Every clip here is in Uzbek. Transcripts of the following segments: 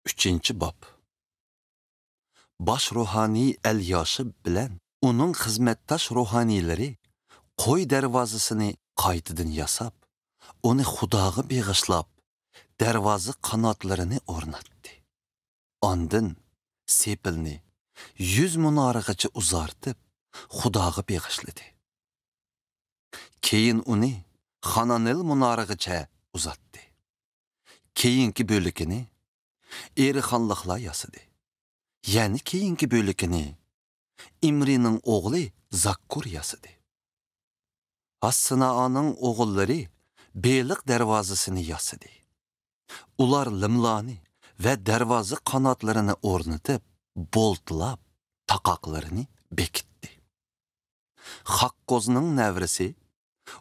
3. Bob. Baş ruhani Elyashi bilan uning xizmatdosh ruhaniylari qo'y darvozasini qaytadan yasab, uni Xudoga beg'ishlab, darvoza qanotlarini o'rnatdi. Ondan sepilni 100 munoragacha uzartib, Xudoga beg'ishladi. Keyin uni Hananel munoragacha uzatdi. Keyingi bölükini erixonliqlar yasadi. Yani keyingi bölükini İmri'nin oğlu Zakkur yasadi. As-Sinaa'nın oğulları Beylik darvozasini yasadi. Ular limlani ve darvoza qanotlarini o'rnatib, boltlab, taqoqlarini bekitdi. Hakkozning navrisi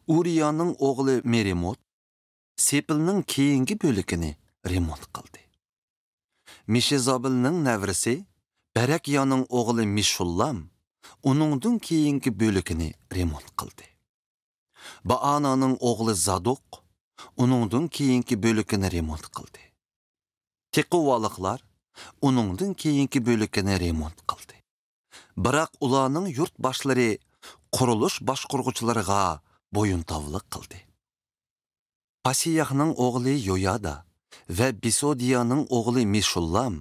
Uriyaning o'g'li Merimot Sepilning keyingi bölükini remont qildi. Mishezobilning navrisi Barakyaning o'g'li Mishullam uningdan keyingi bölükini remont qildi. Baananing o'g'li Zadok uningdan keyingi bölükini remont qildi. Tequvalıqlar uningdan keyingi bölükini remont qildi. Biroq ularning yurt boshlari qurilish boshqaruvchilariga bo'yintovlik qildi. Pasiyahning o'g'li Yoyada ve Bisodiyaning o'g'li Mishullam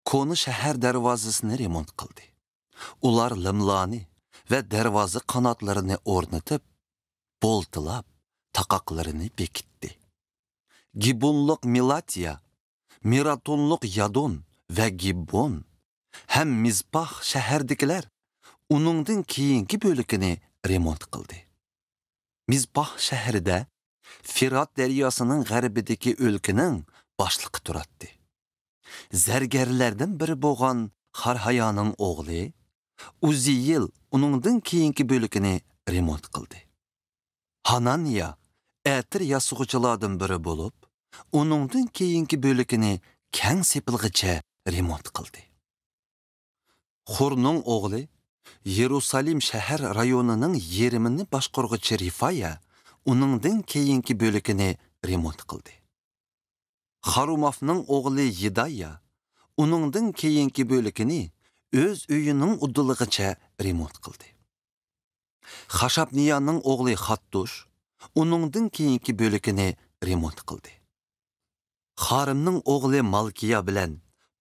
Koni shahar darvozasini remont qildi. Ular limlani ve darvoza qanotlarini o'rnatib, boltilab, taqoqlarini bekitdi. Gibonliq Milatiya, Miratonliq Yadon ve Gibbon hem Mizpah shahardagilar uningdan keyingi bölükini remont qildi. Mizpah shahrida Firat daryosining g'arbidagi o'lkaning boshlig'i turadi. Zargarlardan biri bo'lgan Harhayoning o'g'li Uziyil uningdan keyingi bölükini remont qildi. Hananiya atir yasug'uchilardan biri bo'lib, uningdan keyingi bölükini keng sepilg'icha remont qildi. Xurning o'g'li Yerusalim shahar rayonining yerimini boshqaruvchi Rifaya uningdan keyingi bölükini remont qildi. Xarumofning o'g'li Yidaya uningdan keyingi bölükini o'z uyining uddilig'icha remont qildi. Xashabniyaning o'g'li Xattush uningdan keyingi bölükini remont qildi. Xarimning o'g'li Malkiya bilan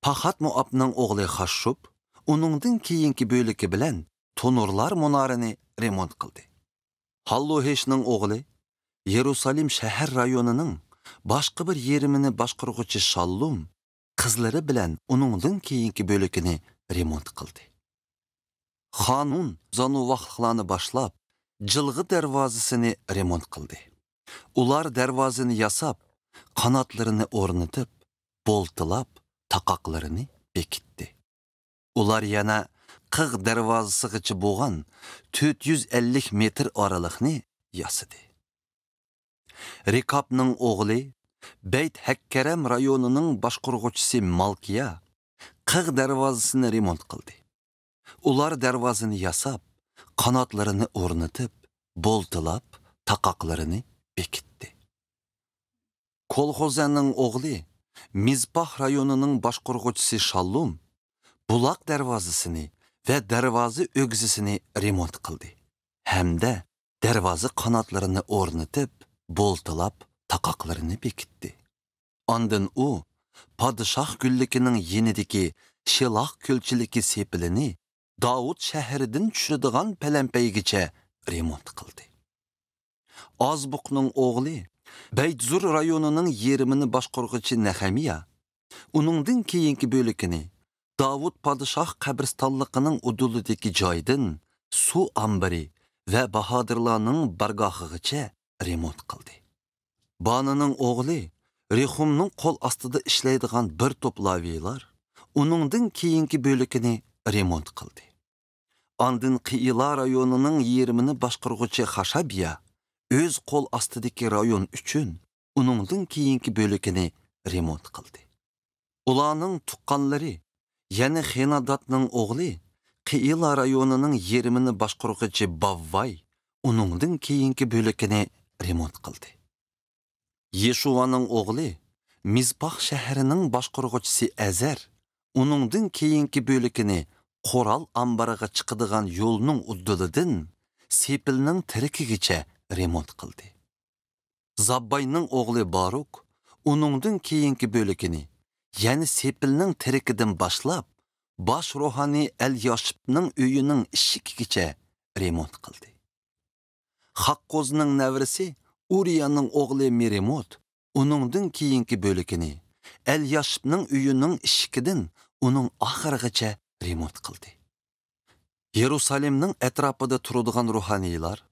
Paxat Muabning o'g'li Xashshub uningdan keyingi bölükü bilan tonurlar munorini remont qildi. Halloheshning o'g'li Yerusalim shahar rayonining boshqa bir yerimini boshqaruvchi Shallum qizlari bilan uningdan keyingi bölükini remont qildi. Xanun zanuvaqliqlarni boshlab, jilg'i darvozasini remont qildi. Ular darvozani yasab, qanotlarini o'rnatib, boltilab, taqoqlarini bekitdi. Ular yana qig' darvozasigacha bo'lgan 450 metr oraliqni yasadi. Rekabning o'g'li Beyt Hakkaram rayonining boshqaruvchisi Malkiya qig' darvozasini remont qildi. Ular darvozani yasab, qanotlarini o'rnatib, boltilab, taqoqlarini bekitdi. Kolxozaning o'g'li Mizpah rayonining boshqaruvchisi Shallum buloq darvozasini ve darvoza o'g'zisini remont qildi. Hamda darvoza qanotlarini o'rnatib, boltilab, taqoqlarini bekitdi. Ondan u podshoh gullikining yenidagi Shiloh ko'lchiligi sepilini Davud shahridan tushiradigan palampaygacha remont qildi. Ozbuqning o'g'li Baytzur rayonining yerimini boshqaruvchi Nahamiya uningdan keyingi bölükini Davud podshoh qabristonligining udulidagi joydan suv ombari ve bahodirlarning bargohigacha remont qildi. Banining o'g'li Rehumning qo'l ostida ishlaydigan bir to'p laviylar uningdan keyingi bölükini remont qildi. Ondan Qiyla rayonining yerimini boshqaruvchi Xashabiya o'z qo'l ostidagi rayon uchun uningdan keyingi bölükini remont qildi. Ularning tuqqanlari, ya'ni Xenadotning o'g'li Qiyla rayonining yerimini boshqaruvchi Bavvay uningdan keyingi bölükini remont qildi. Yeshuvaning o'g'li Mizpah shahrining boshqaruvchisi Azar uningdan keyingi bölükini qoral ambaraga chiqadigan yo'lning uddilidan Sepilning tirikigacha remont qildi. Zabbayning o'g'li Baruk uningdan keyingi bölükini, ya'ni Sepilning tirikidan boshlab bosh ruhoniy Elyashibning uyining ishikigacha remont qildi. Haqqozning navrisi Uriyaning o'g'li Merimot uningdan keyingi bölükini Elyashibning uyining ishikidan uning oxirigacha remont qildi. Yerusalimning atrofida turadigan ruhaniylar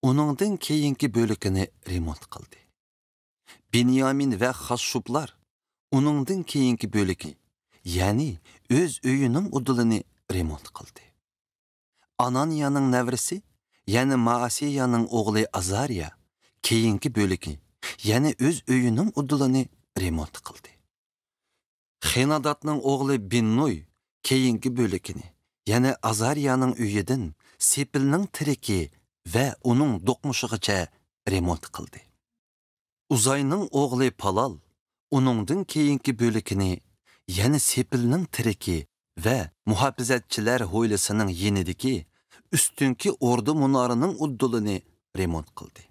uningdan keyingi bölükini remont qildi. Binyamin va Xashshublar uningdan keyingi bölüki, ya'ni o'z uyining udulini remont qildi. Ananiyaning navrisi, ya'ni Maasiyaning o'g'li Azariya keyingi bölüki, ya'ni o'z uyining udulini remont qildi. Xenadatning o'g'li Binnoy keyingi bölükini, ya'ni Azariyaning uyidan Sepilning tiriki va uning do'qmushigacha remont qildi. Uzayning o'g'li Palal uningdan keyingi bölükini, ya'ni Sepilning tiriki va muhofizatchilar ho'ylisining yenidagi ustunki o'rda munorining uddulini remont qildi.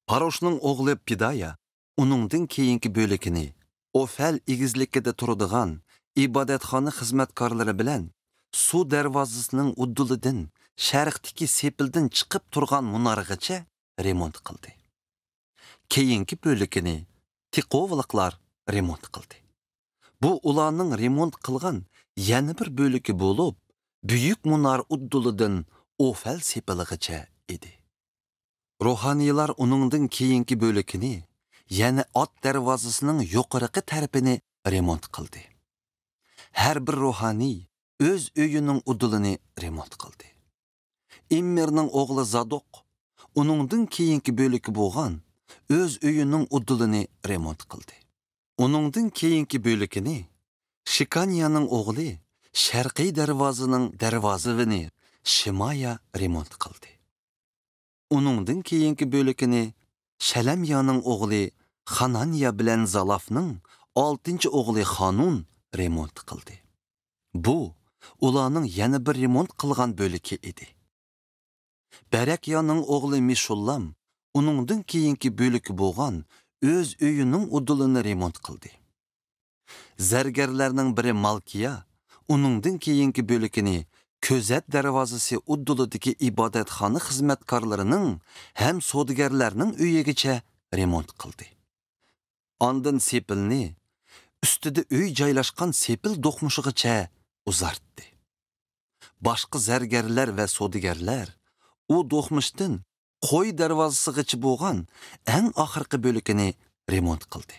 Paroshning o'g'li Pidaya uningdan keyingi bölükini Ofel igizlikida turadigan ibodatxona xizmatkorlari bilan suv darvozasining uddulidan sharqdagi Sepildan chiqib turgan munoragacha remont qildi. Keyingi bölükini Tiqovliqlar remont qildi. Bu ularning remont qilgan yana bir bölüki bo'lib, buyuk munor uddulidan Ofel Sepiligacha edi. Ruhaniylar uningdan keyingi bölükini, ya'ni ot darvozasining yuqorqi tarafini remont qildi. Har bir ruhaniy o'z uyining udulini remont qildi. Immerning o'g'li Zadok uningdan keyingi bölüki bo'lgan o'z uyining udulini remont qildi. Uningdan keyingi bölükini Shikaniyaning o'g'li sharqiy darvozaning darvozavini Shimaya remont qildi. Uningdan keyingi bölükini Shalamyaning o'g'li Xananiya bilan Zalafning 6-o'g'li Xanun remont qildi. Bu ularning yana bir remont qilgan bölüki edi. Barakyaning o'g'li Mishullam uningdan keyingi bölüki bo'lgan o'z uyining udulini remont qildi. Zargarlarning biri Malkiya uningdan keyingi bölükini ko'zat darvozasi uddulidagi ibodatxona xizmatkorlarining ham savdogarlarning uyigacha remont qildi. Ondan Sepilni ustida uy joylashgan Sepil do'qmushigacha uzartdi. Boshqa zargarlar va savdogarlar u do'qmushdan qo'y darvozasigacha bo'lgan eng oxirgi bölükini remont qildi.